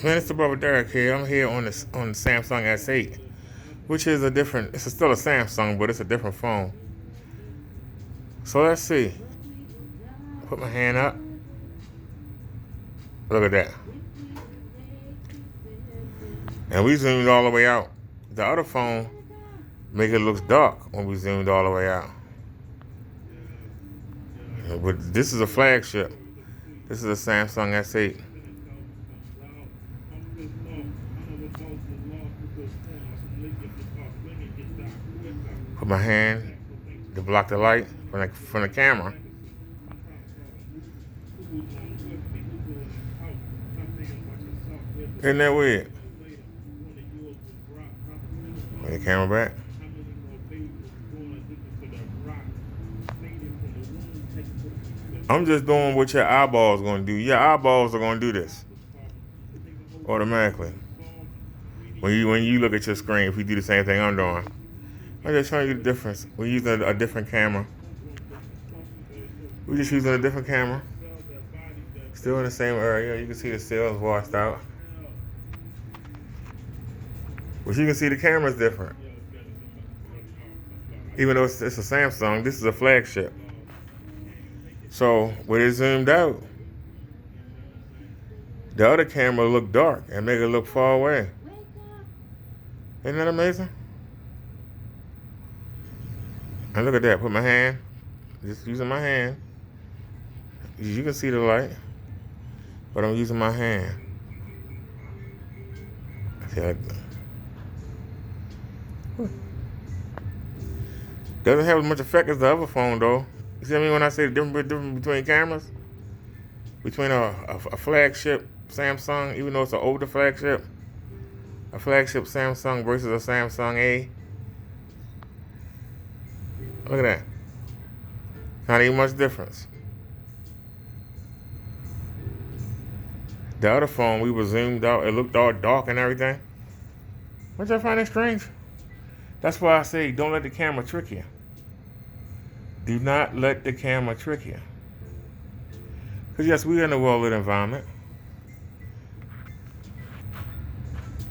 Man, it's the brother Derek here. I'm here on the Samsung S8, which is a different. It's still a Samsung, but it's a different phone. So let's see. Put my hand up. Look at that. And we zoomed all the way out. The other phone make it look dark when we zoomed all the way out. But this is a flagship. This is a Samsung S8. Put my hand to block the light from the camera. Isn't that weird? Put the camera back. I'm just doing what your eyeballs are going to do. Your eyeballs are going to do this automatically. When you look at your screen, if you do the same thing I'm doing. I'm just showing you the difference. We're using a different camera. We're just using a different camera. Still in the same area. You can see the cells washed out. But you can see the camera's different. Even though it's a Samsung, this is a flagship. So when it zoomed out, the other camera looked dark and make it look far away. Isn't that amazing? And look at that. Put my hand. Just using my hand. You can see the light, but I'm using my hand. See, doesn't have as much effect as the other phone, though. You see what I mean when I say the difference between cameras? Between a flagship Samsung, even though it's an older flagship, a flagship Samsung versus a Samsung A. Look at that. Not even much difference. The other phone, we were zoomed out. It looked all dark and everything. Don't y'all find that strange? That's why I say don't let the camera trick you. Do not let the camera trick you. Because yes, we're in a well-lit environment.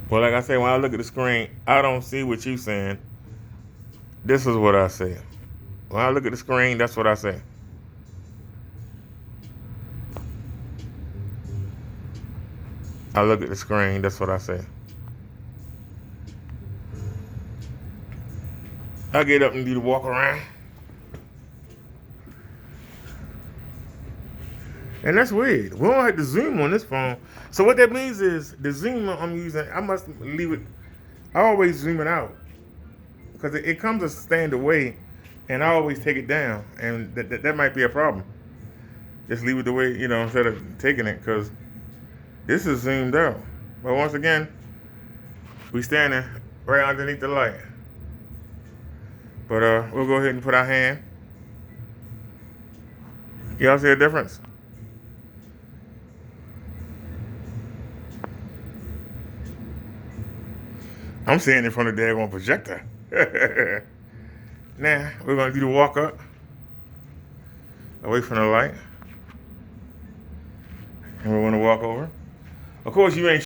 Well, like I say, when I look at the screen, I don't see what you're saying. This is what I see. When I look at the screen, that's what I say. I look at the screen, that's what I say. I get up and do the walk around. And that's weird. We don't have to zoom on this phone. So what that means is the zoom I'm using, I must leave it. I always zoom it out. Because it comes a stand away, and I always take it down. And that might be a problem. Just leave it the way, instead of taking it. Because this is zoomed out. But once again, we standing right underneath the light. But we'll go ahead and put our hand. Y'all see a difference? I'm seeing in front of the daggone projector. Now, we're going to do the walk up. Away from the light. And we're going to walk over. Of course, you ain't